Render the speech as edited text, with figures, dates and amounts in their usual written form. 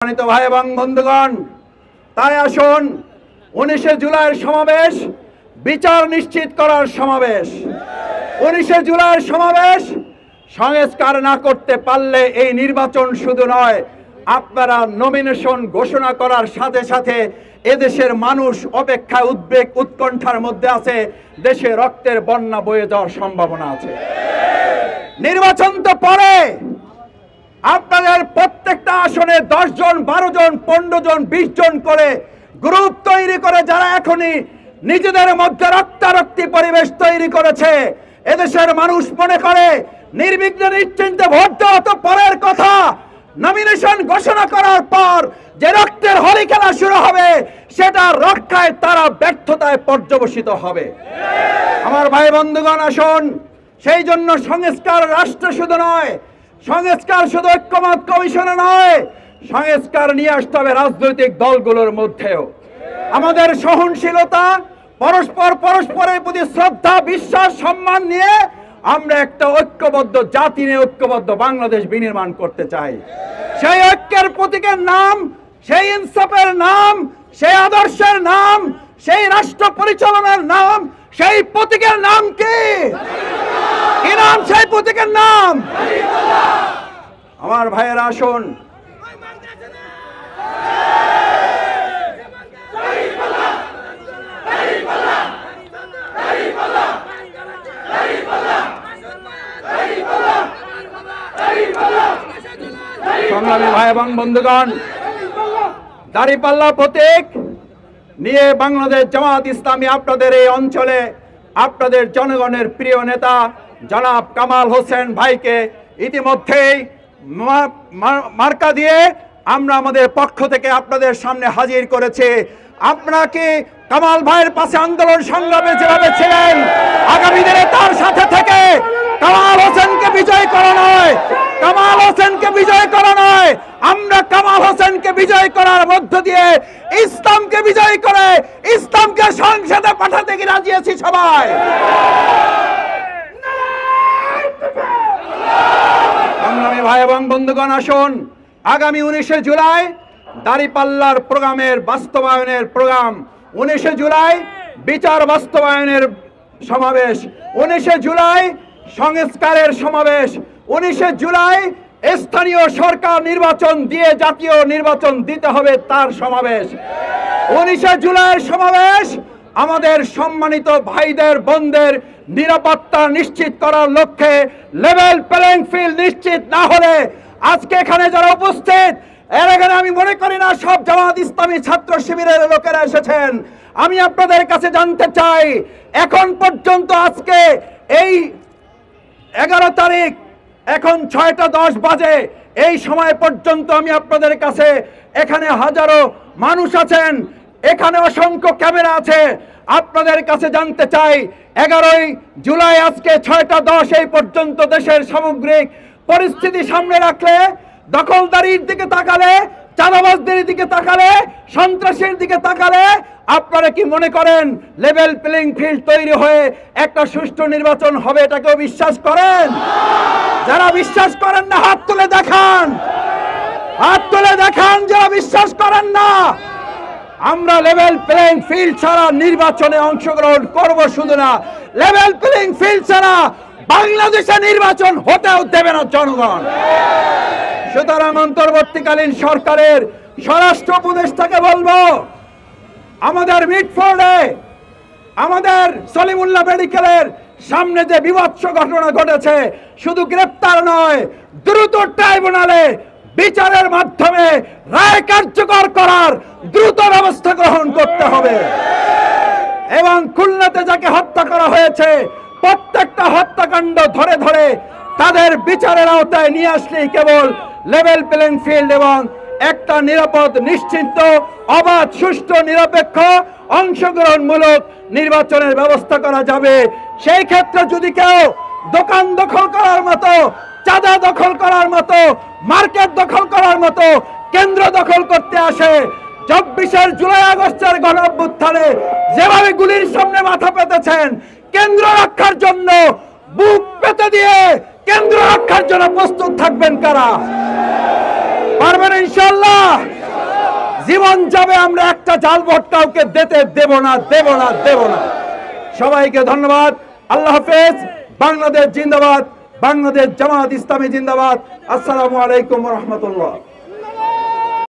সম্মানিত ভাই এবং বন্ধুগণ, তাই আসুন 19 জুলাইয়ের সমাবেশ বিচার নিশ্চিত করার সমাবেশ। 19 জুলাইয়ের সমাবেশ সংস্কার না করতে পারলে এই নির্বাচন শুধু নয়, আপনারা নমিনেশন ঘোষণা করার সাথে সাথে এদেশের মানুষ অপেক্ষা, উদ্বেগ, উৎকণ্ঠার মধ্যে আছে। দেশে রক্তের বন্যা বয়ে যাওয়ার সম্ভাবনা আছে। নির্বাচন তো পরে, আপনাদের প্রত্যেকটা আসনে 10 জন, 12 জন, 15 জন, 20 জন করে গ্রুপ তৈরি করে যারা এখনই নিজেদের মধ্যে রক্তারক্তি পরিবেশ তৈরি করেছে, এদেশের মানুষ মনে করে নির্বিঘ্নে নিশ্চিন্তে ভোট দেওয়া তো পরের কথা, নমিনেশন ঘোষণা করার পর যে রক্তের হোলি খেলা শুরু হবে সেটা রক্ষায় তারা ব্যর্থতায় পর্যবসিত হবে। আমার ভাই বন্ধুগণ, আসুন সেই জন্য সংস্কার রাষ্ট্র শুধু নয়, সংস্কার শুধু ঐক্যমত কমিশনে নয়, সংস্কার নিয়ে আসতে হবে রাজনৈতিক দলগুলোর মধ্যেও। আমাদের সহনশীলতা, পরস্পরের প্রতি শ্রদ্ধা, বিশ্বাস, সম্মান নিয়ে আমরা একটা ঐক্যবদ্ধ জাতি নিয়ে ঐক্যবদ্ধ বাংলাদেশ বিনির্মাণ করতে চাই। সেই ঐক্যের প্রতীকের নাম, সেই ইনসাফের নাম, সেই আদর্শের নাম, সেই রাষ্ট্র পরিচালনার নাম, সেই প্রতীকের নাম কি? কি নাম সেই প্রতীকের নাম? আমার ভাইয়েরা আসুন, সংগ্রামী ভাই এবং বন্ধুগণ, দাঁড়িপাল্লা প্রতীক নিয়ে বাংলাদেশ জামাত ইসলামী আপনাদের এই অঞ্চলে আপনাদের জনগণের প্রিয় নেতা জনাব কামাল হোসেন ভাইকে ইতিমধ্যেই মার্কা দিয়ে আমরা আমাদের পক্ষ থেকে আপনাদের সামনে হাজির করেছি। আপনারা কি কামাল ভাইয়ের পাশে আন্দোলন সংগ্রামে যেভাবে ছিলেন, আগামী দিনে তার সাথে থেকে কামাল হোসেনকে বিজয় করা নয়, কামাল হোসেনকে বিজয় করা নয়, আমরা কামাল হোসেনকে বিজয় করার মধ্য দিয়ে ইসলামকে বিজয় করে ইসলামকে সংসদে পাঠাতে কি রাজি আছি সবাই? সংগ্রামী ভাই এবং বন্ধুগণ, আসুন আগামী 19 জুলাই দাঁড়িপাল্লার প্রোগ্রামের বাস্তবায়নের প্রোগ্রাম, 19 জুলাই বিচার বাস্তবায়নের সমাবেশ, 19 জুলাই সংস্কারের সমাবেশ, 19 জুলাই স্থানীয় সরকার নির্বাচন দিয়ে জাতীয় নির্বাচন দিতে হবে তার সমাবেশ। 19 জুলাইয়ের সমাবেশ আমাদের সম্মানিত ভাইদের বোনদের নিরাপত্তা নিশ্চিত করার লক্ষ্যে, লেভেল প্লেইং ফিল্ড নিশ্চিত না হলে আজকে এখানে যারা উপস্থিত, এর আগে আমি মনে করি না সব জামাত ইসলামী ছাত্র শিবিরের লোকেরা এসেছেন। আমি আপনাদের কাছে জানতে চাই, এখন পর্যন্ত আজকে এই 11 তারিখ, এখন 6টা 10 বাজে, এই সময় পর্যন্ত আমি আপনাদের কাছে, এখানে হাজারো মানুষ আছেন, এখানে অসংখ্য ক্যামেরা আছে, আপনাদের কাছে জানতে চাই 11 জুলাই আজকে 6টা 10 এই পর্যন্ত দেশের সামগ্রিক পরিস্থিতি সামনে রাখলে, দখলদারির দিকে তাকালে, চাঁদাবাজদের দিকে তাকালে, সন্ত্রাসের দিকে তাকালে আপনারা কি মনে করেন লেভেল প্লেইং ফিল্ড তৈরি হয়ে একটা সুষ্ঠু নির্বাচন হবে? এটাকেও বিশ্বাস করেন? যারা বিশ্বাস করেন না হাত তুলে দেখান, হাত তুলে দেখান যারা বিশ্বাস করেন না। আমরা লেভেল প্লেইং ফিল্ড ছাড়া নির্বাচনে অংশগ্রহণ করব শুধু না, লেভেল প্লেইং ফিল্ড ছাড়া বাংলাদেশে নির্বাচন হতেও দেবে না জনগণ। সুতরাং অন্তর্বর্তীকালীন সরকারের স্বরাষ্ট্র উপদেষ্টাকে বলবো, আমাদের মিটফোর্ডে, আমাদের সলিমুল্লাহ মেডিকেলের সামনে যে বিভৎস ঘটনা ঘটেছে, শুধু গ্রেপ্তার নয়, দ্রুত ট্রাইব্যুনালে বিচারের মাধ্যমে রায় কার্যকর করার দ্রুত ব্যবস্থা গ্রহণ করতে হবে। এবং খুলনাতে যাকে হত্যা করা হয়েছে, প্রত্যেকটা হত্যাকাণ্ড ধরে ধরে তাদের বিচারের আওতায় নিয়ে আসলেই কেবল লেভেল প্লেইং ফিল্ড এবং একটা নিরাপদ, নিশ্চিন্ত, অবাধ, সুষ্ঠু, নিরপেক্ষ, অংশগ্রহণমূলক নির্বাচনের ব্যবস্থা করা যাবে। সেই ক্ষেত্রে যদি কেউ দোকান দখল করার মতো, চাঁদা দখল করার মতো, মার্কেট দখল করার মতো কেন্দ্র দখল করতে আসে, 24 জুলাই আগস্টের গণঅভ্যুত্থানে যেভাবে গুলির সামনে মাথা পেতেছেন, কেন্দ্র রক্ষার জন্য বুক পেতে দিয়ে কেন্দ্র রক্ষার জন্য প্রস্তুত থাকবেন কারা? পারবেন ইনশাআল্লাহ। জীবন যাবে, আমরা একটা জাল ভোট কাউকে দিতে দেব না, দেব না, দেব না। সবাইকে ধন্যবাদ। আল্লাহ হাফেজ। বাংলাদেশ জিন্দাবাদ। বাংলাদেশ জামাত ইসলামী জিন্দাবাদ। আসসালামু আলাইকুম ওয়া রাহমাতুল্লাহ।